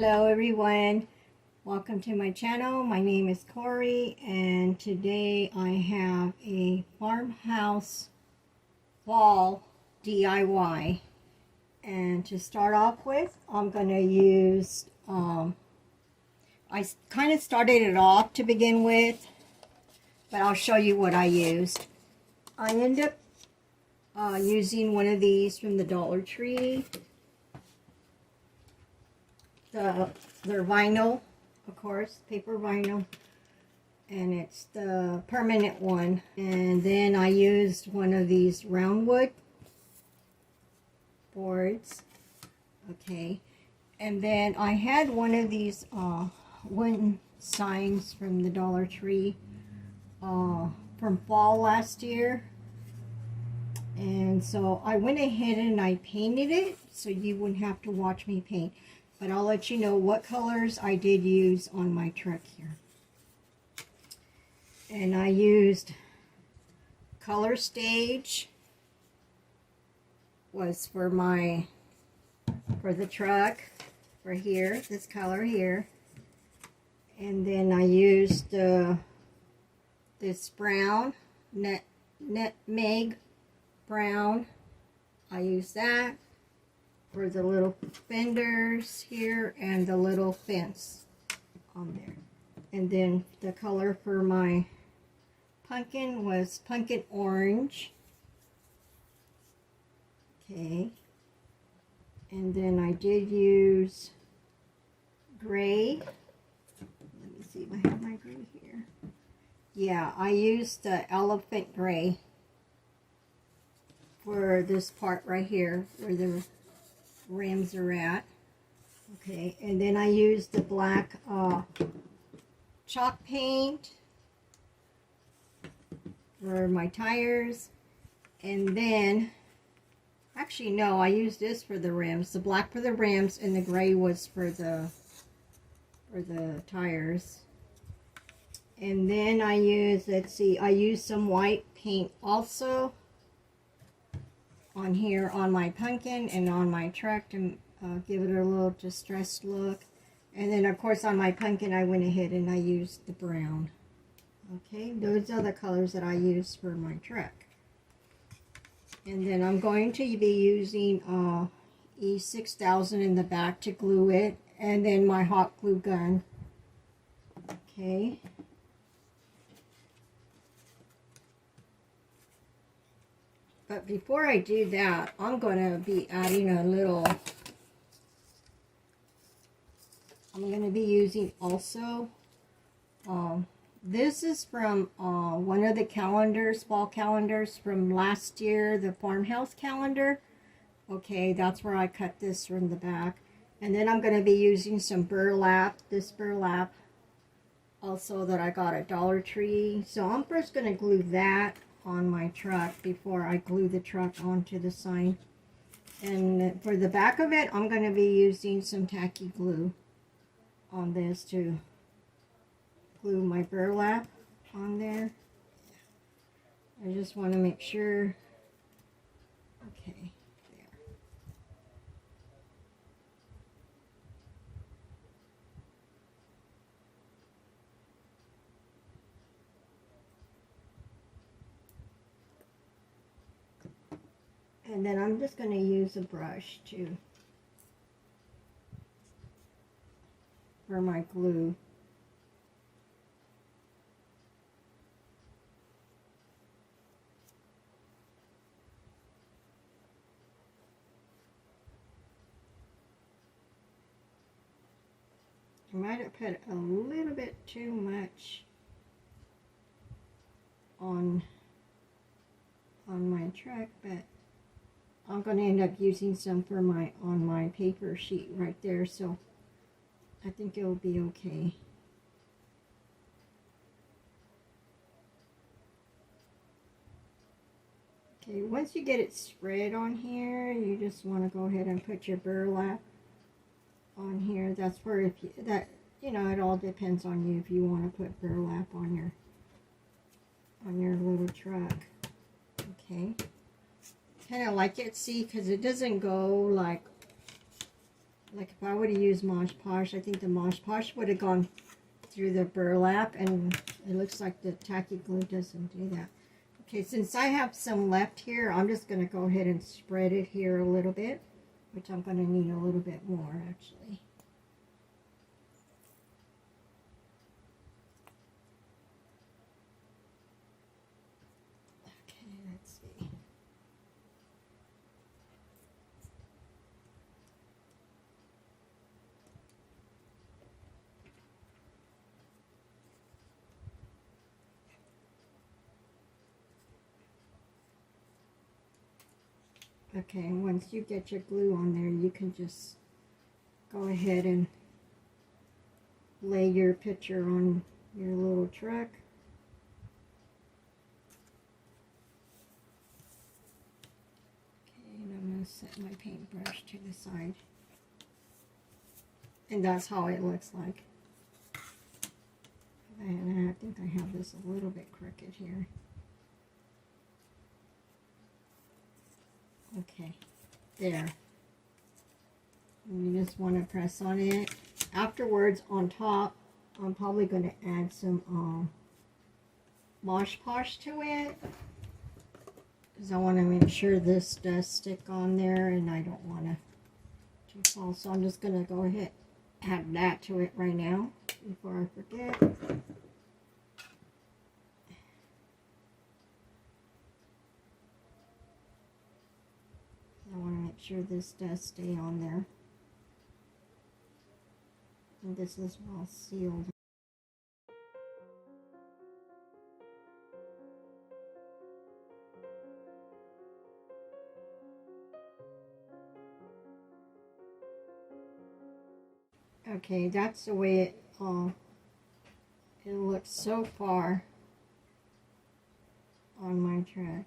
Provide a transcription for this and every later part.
Hello everyone, welcome to my channel. My name is Corey and today I have a farmhouse wall DIY. And to start off with, I'm going to use, I kind of started it off to begin with, but I'll show you what I used. I ended up using one of these from the Dollar Tree. They're vinyl, of course, paper vinyl, and it's the permanent one. And then I used one of these round wood boards, okay. And then I had one of these wooden signs from the Dollar Tree from fall last year. And so I went ahead and I painted it so you wouldn't have to watch me paint. But I'll let you know what colors I did use on my truck here. And I used Color Stage was for the truck for here, this color here. And then I used this brown, nutmeg brown. I used that for the little fenders here and the little fence on there. And then the color for my pumpkin was pumpkin orange. Okay. And then I did use gray. Let me see if I have my gray here. Yeah, I used the elephant gray for this part right here where the rims are at. Okay, and then I used the black chalk paint for my tires. And then actually no, I used this for the rims, the black for the rims, and the gray was for the tires. And then I used, let's see, I used some white paint also on here on my pumpkin and on my truck to give it a little distressed look. And then of course on my pumpkin I went ahead and I used the brown. Okay, those are the colors that I used for my truck. And then I'm going to be using E6000 in the back to glue it, and then my hot glue gun. Okay. But before I do that, I'm going to be adding I'm going to be using also, this is from one of the calendars, fall calendars from last year, the farmhouse calendar. Okay, that's where I cut this from the back. And then I'm going to be using some burlap, this burlap also that I got at Dollar Tree. So I'm first going to glue that on my truck before I glue the truck onto the sign. And for the back of it, I'm going to be using some tacky glue on this to glue my burlap on there. I just want to make sure. Okay, there. And then I'm just going to use a brush for my glue. I might have put a little bit too much on my truck, but I'm going to end up using some for on my paper sheet right there, so I think it'll be okay. Okay, once you get it spread on here, you just want to go ahead and put your burlap on here. That's where it all depends on you if you want to put burlap on your little truck. Okay, kind of like it, see, because it doesn't go like Like if I would have used Mosh Posh, I think the Mosh Posh would have gone through the burlap, and it looks like the tacky glue doesn't do that. Okay, since I have some left here, I'm just going to go ahead and spread it here a little bit, which I'm going to need a little bit more actually. Okay, let's see. Okay, once you get your glue on there, you can just go ahead and lay your picture on your little truck. Okay, and I'm going to set my paintbrush to the side. And that's how it looks like. And I think I have this a little bit crooked here. Okay, there. And you just want to press on it. Afterwards, on top, I'm probably going to add some Mosh Posh to it, because I want to make sure this does stick on there, and I don't want to fall. So I'm just going to go ahead and add that to it right now before I forget. I want to make sure this does stay on there. And this is well sealed. Okay, that's the way it looks so far on my track.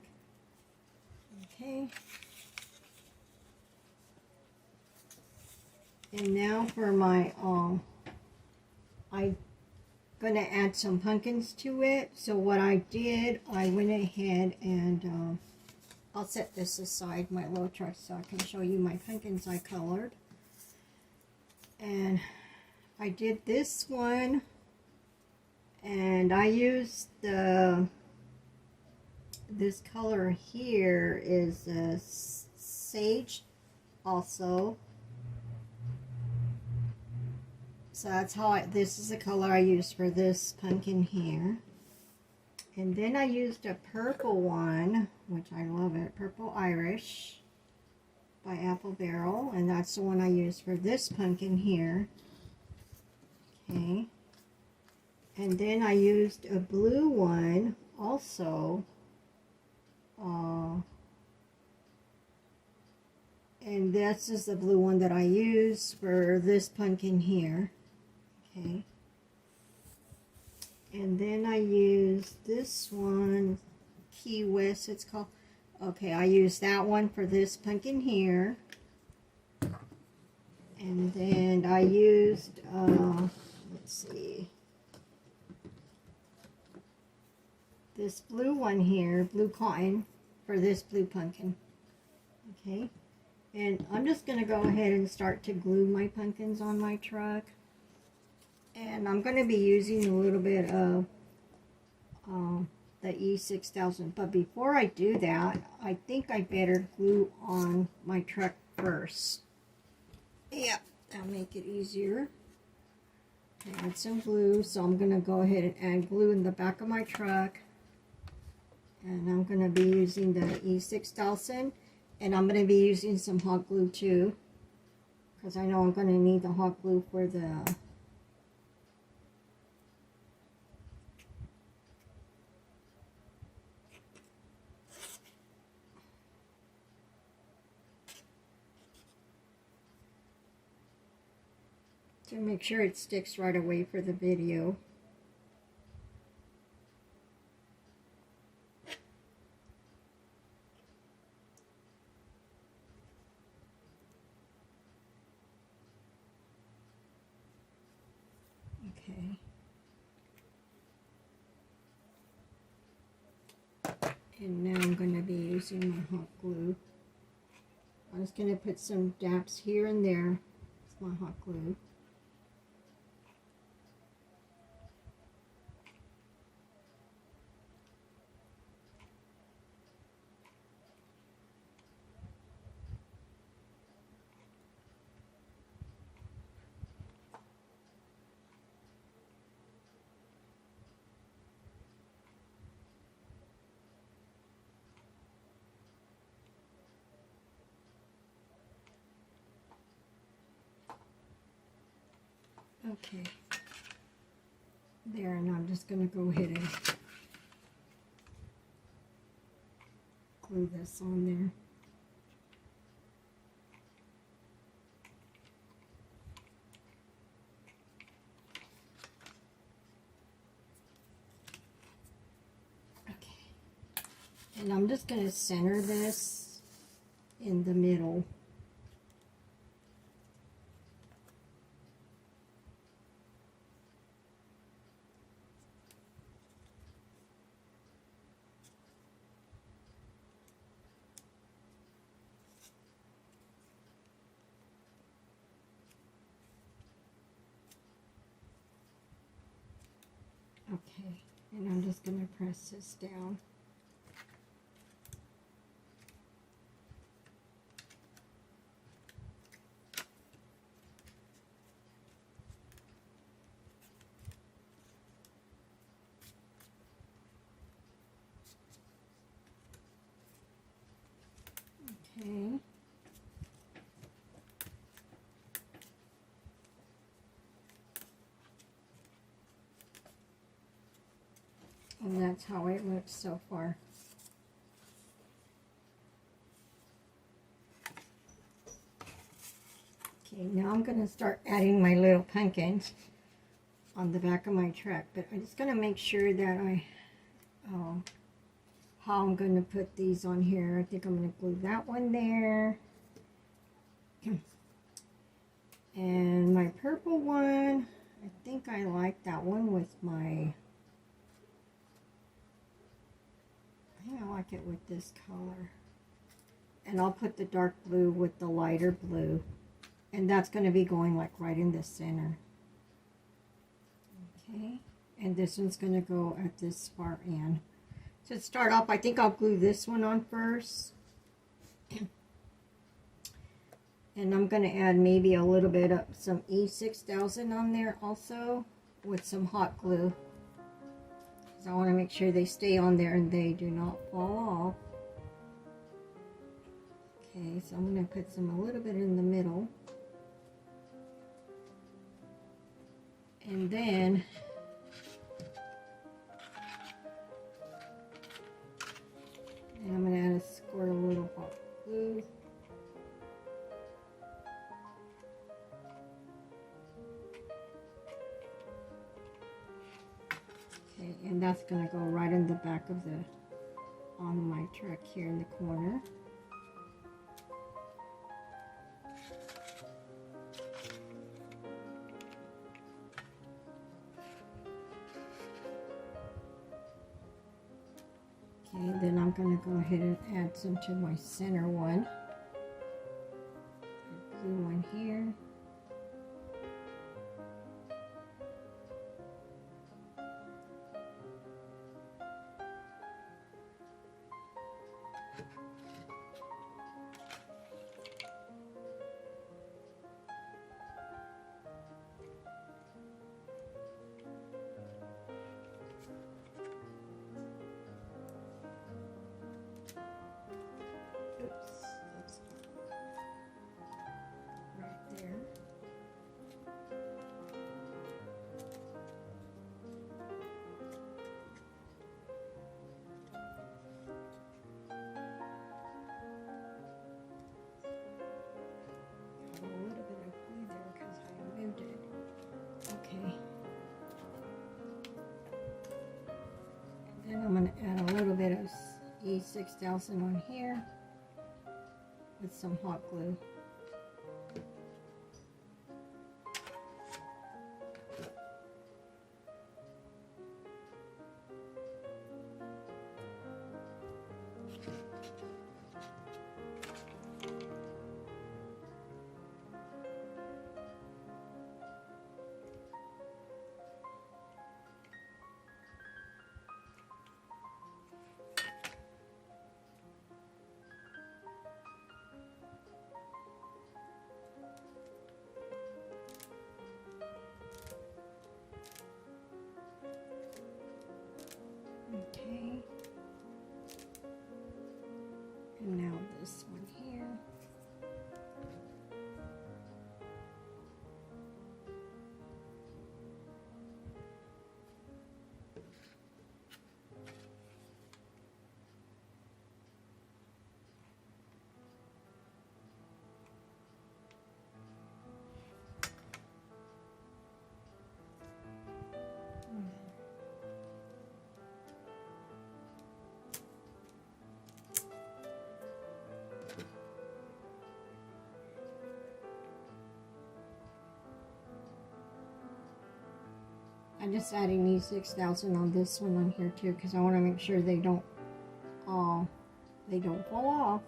Okay. And now for my, I'm going to add some pumpkins to it. So what I did, I went ahead and, I'll set this aside, my little truck, so I can show you my pumpkins I colored. And I did this one, and I used this color here is sage also. So that's how this is the color I used for this pumpkin here. And then I used a purple one, which I love it, Purple Irish by Apple Barrel, and that's the one I used for this pumpkin here. Okay. And then I used a blue one also. And this is the blue one that I use for this pumpkin here. Okay. And then I use this one, Key West it's called. Okay, I use that one for this pumpkin here. And then I used, let's see, this blue one here, blue cotton, for this blue pumpkin. Okay. And I'm just going to go ahead and start to glue my pumpkins on my truck. And I'm going to be using a little bit of the E6000. But before I do that, I think I better glue on my truck first. Yeah, that'll make it easier. Add some glue. So I'm going to go ahead and add glue in the back of my truck. And I'm going to be using the E6000. And I'm going to be using some hot glue too, because I know I'm going to need the hot glue for the to make sure it sticks right away for the video. Okay. And now I'm going to be using my hot glue. I'm just going to put some dabs here and there. It's my hot glue. Okay, there, and I'm just going to go ahead and glue this on there. Okay, and I'm just going to center this in the middle. Okay, and I'm just going to press this down. Okay. And that's how it looks so far. Okay, now I'm going to start adding my little pumpkins on the back of my truck, but I'm just going to make sure that how I'm going to put these on here. I think I'm going to glue that one there. And my purple one, I think I like that one with my, I think I like it with this color. And I'll put the dark blue with the lighter blue. And that's going to be going like right in the center. Okay, and this one's going to go at this far end. So to start off, I think I'll glue this one on first. And I'm going to add maybe a little bit of some E6000 on there also with some hot glue. Because I want to make sure they stay on there and they do not fall off. Okay, so I'm going to put some a little bit in the middle. And then I'm going to add a squirt of a little hot glue. Okay, and that's going to go right in the back of the, on my truck here in the corner. Okay, then I'm going to go ahead and add some to my center one. Blue one here. I'm going to add a little bit of E6000 on here with some hot glue. I just added E6000 on this one on here too because I want to make sure they don't fall off.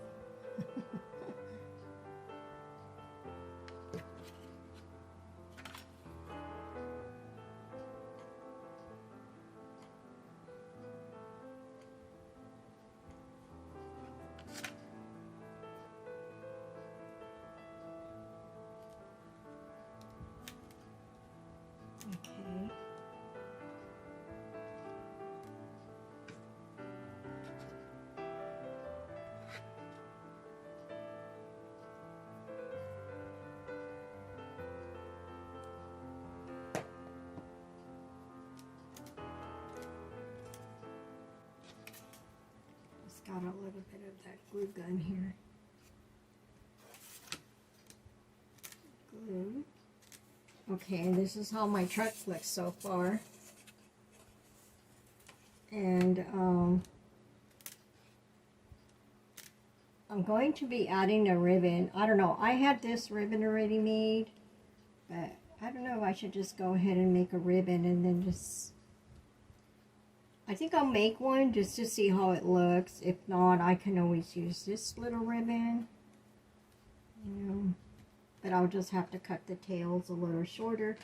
Okay. Just got a little bit of that glue gun here. Glue. Okay, and this is how my truck looks so far. And I'm going to be adding a ribbon. I don't know, I had this ribbon already made, but I don't know if I should just go ahead and make a ribbon and then just... I think I'll make one just to see how it looks. If not, I can always use this little ribbon, you know. But I'll just have to cut the tails a little shorter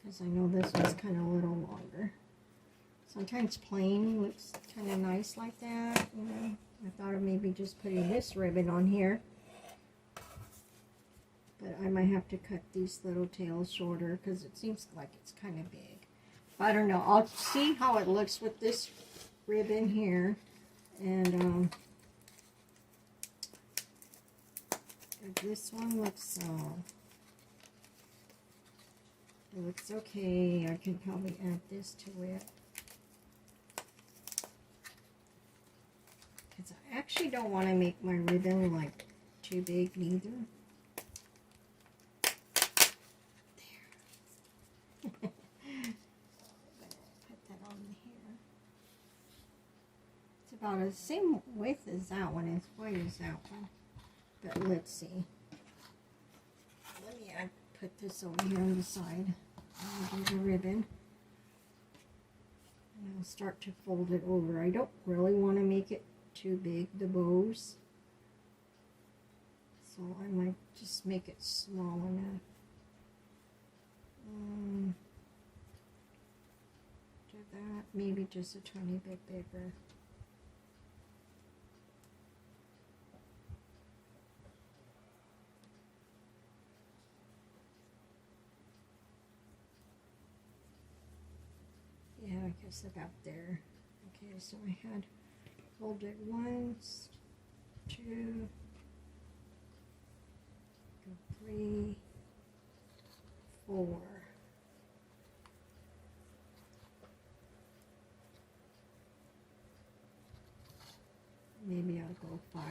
because I know this one's kind of a little longer. Sometimes plain looks kind of nice like that, you know. I thought of maybe just putting this ribbon on here. But I might have to cut these little tails shorter because it seems like it's kind of big. I don't know. I'll see how it looks with this ribbon here. And this one looks it looks okay. I can probably add this to it. Because I actually don't want to make my ribbon like too big neither. There. Put that on here. It's about the same width as that one, as wide as that one. But let's see. Let me put this over here on the side. I'll do the ribbon. And I'll start to fold it over. I don't really want to make it too big, the bows. So I might just make it small enough. Do that. Maybe just a tiny bit bigger. Yeah, I guess about there. Okay, so I had folded 1, 2, 3, 4. Maybe I'll go 5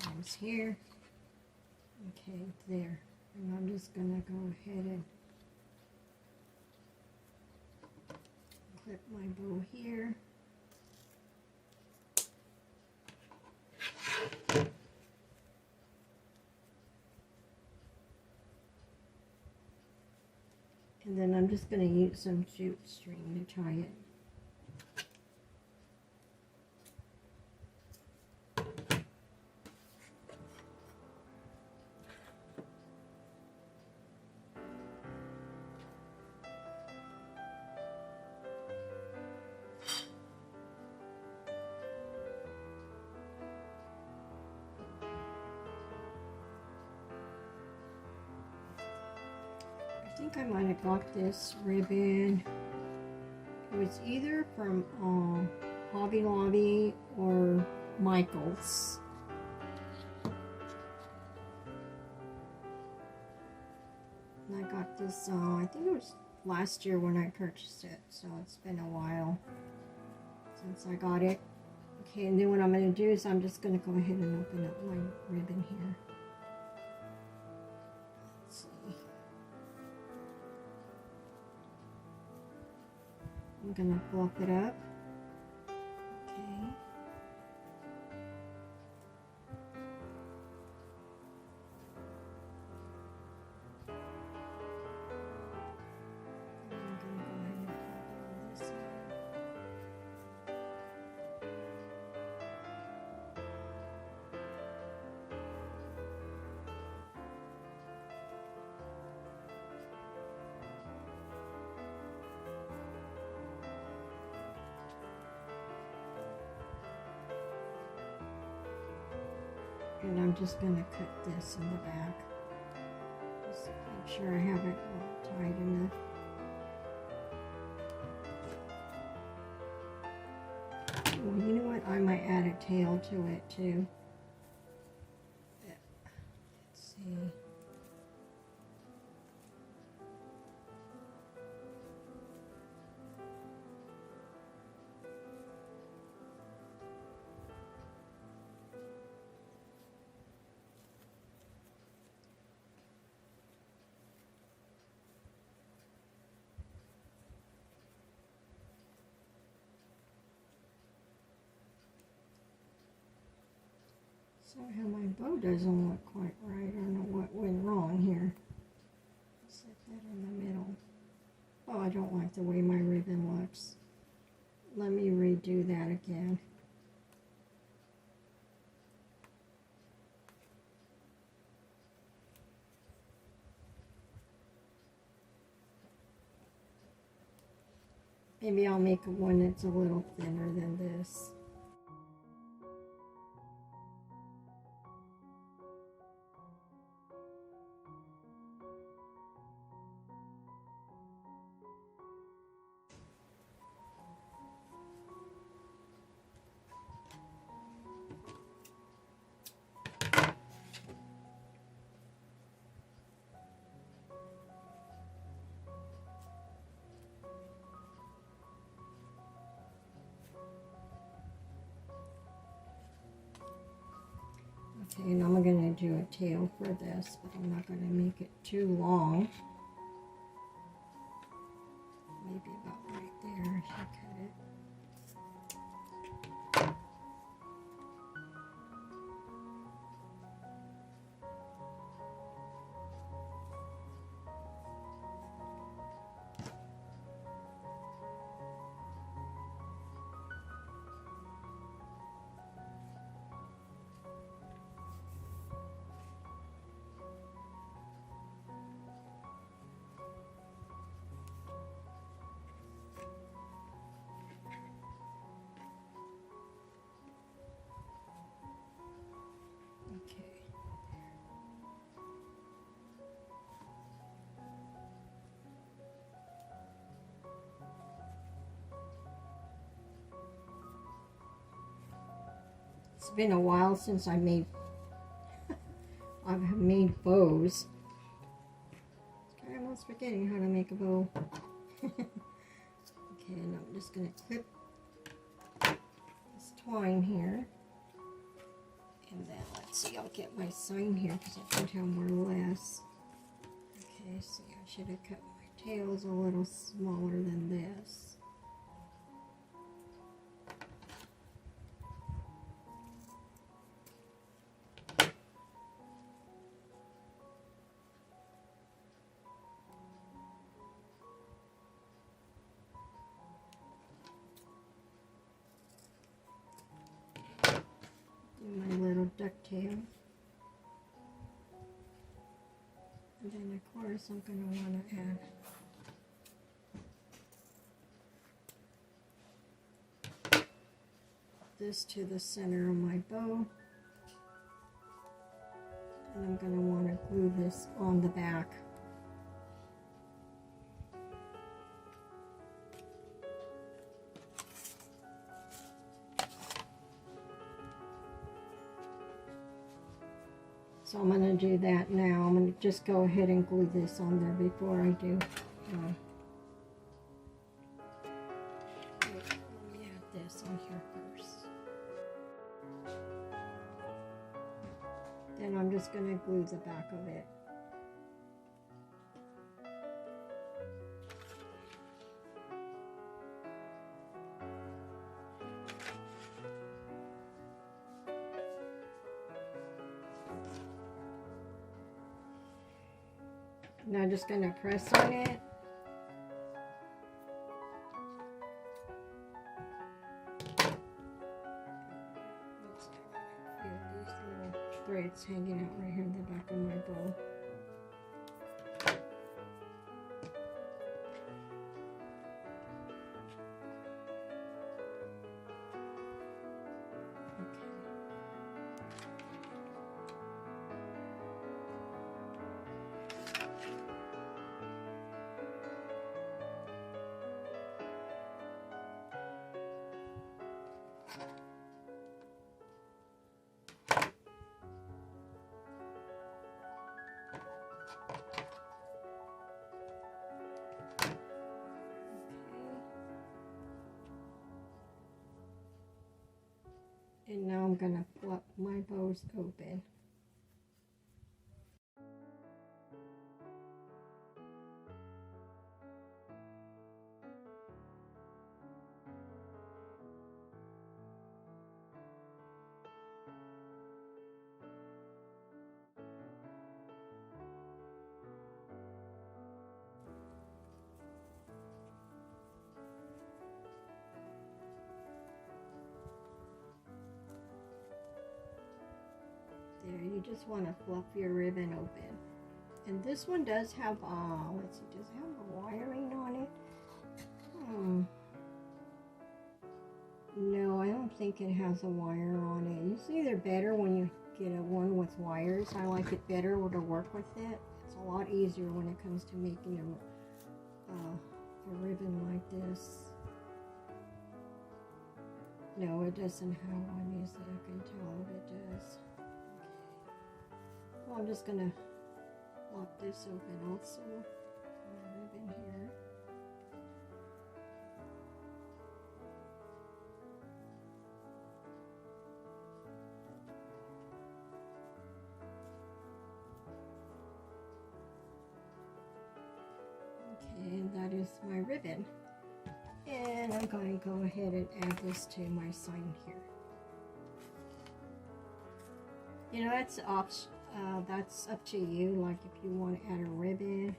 times here. Okay, there. And I'm just gonna go ahead and clip my bow here. And then I'm just going to use some jute string to tie it. I think I might have got this ribbon. It was either from Hobby Lobby or Michael's. And I got this, I think it was last year when I purchased it, so it's been a while since I got it. Okay, and then what I'm going to do is I'm just going to go ahead and open up my ribbon here. Let's see. I'm going to fluff it up. Okay. I'm going And I'm just going to cut this in the back. Just make sure I have it all tight enough. Oh, you know what? I might add a tail to it too. Let's see. Somehow my bow doesn't look quite right. I don't know what went wrong here. Set that in the middle. Oh, I don't like the way my ribbon looks. Let me redo that again. Maybe I'll make one that's a little thinner than this. Okay, and I'm going to do a tail for this, but I'm not going to make it too long. Maybe about right there, I should cut it. It's been a while since I've made bows. I'm almost forgetting how to make a bow. Okay, and I'm just going to clip this twine here. And then let's see, I'll get my sign here because I think I'm more or less. Okay, see, I should have cut my tails a little smaller than this. My little ducktail. And then of course I'm going to want to add this to the center of my bow. And I'm going to want to glue this on the back. So I'm going to do that now. I'm going to just go ahead and glue this on there before I do. Let me add this on here first. Then I'm just going to glue the back of it. Now I'm just going to press on it. Feel these little threads hanging out right here in the back of my bow. And now I'm gonna flip my bows open. There, you just want to fluff your ribbon open. And this one does have, let's see, does it have a wiring on it? No, I don't think it has a wire on it. Usually they're better when you get a one with wires. I like it better to work with it. It's a lot easier when it comes to making a ribbon like this. No, it doesn't have one. Yes, I can tell if it does. Well, I'm just gonna lock this open also. My ribbon here. Okay, and that is my ribbon. And I'm going to go ahead and add this to my sign here. You know, that's up to you, like if you want to add a ribbon,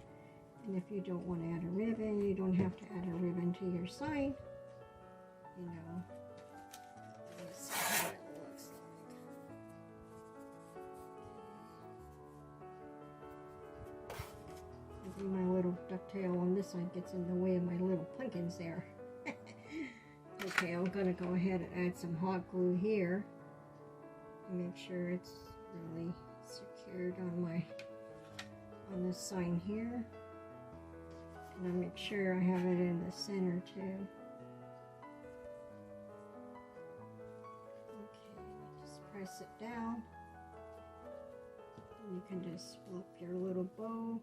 and if you don't want to add a ribbon, you don't have to add a ribbon to your sign. You know, let's see how it looks like. Maybe my little ducktail on this side gets in the way of my little pumpkins there. Okay, I'm going to go ahead and add some hot glue here. Make sure it's really secured on this sign here, and I make sure I have it in the center too. Okay, just press it down, and you can just flip your little bow.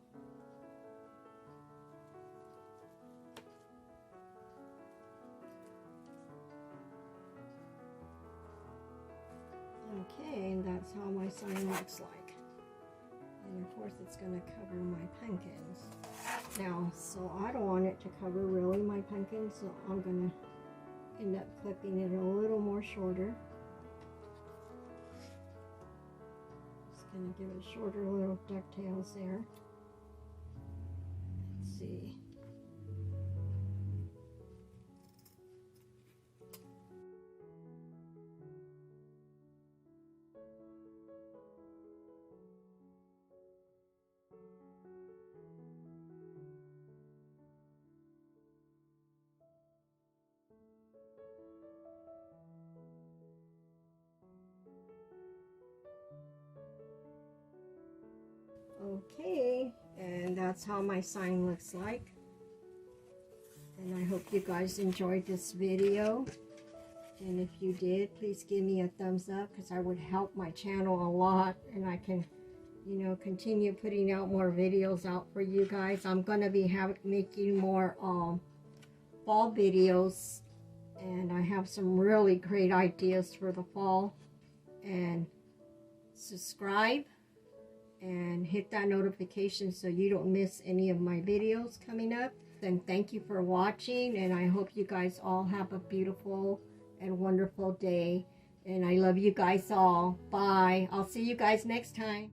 Okay, and that's how my sign looks like. And of course it's going to cover my pumpkins. Now, so I don't want it to cover really my pumpkins, so I'm going to end up clipping it a little more shorter. Just going to give it shorter little ducktails there. Let's see. Okay, and that's how my sign looks like. And I hope you guys enjoyed this video. And if you did, please give me a thumbs up, because I would help my channel a lot, and I can, you know, continue putting out more videos out for you guys. I'm going to be making more fall videos, and I have some really great ideas for the fall. And subscribe and hit that notification so you don't miss any of my videos coming up. Then thank you for watching, and I hope you guys all have a beautiful and wonderful day. And I love you guys all. Bye. I'll see you guys next time.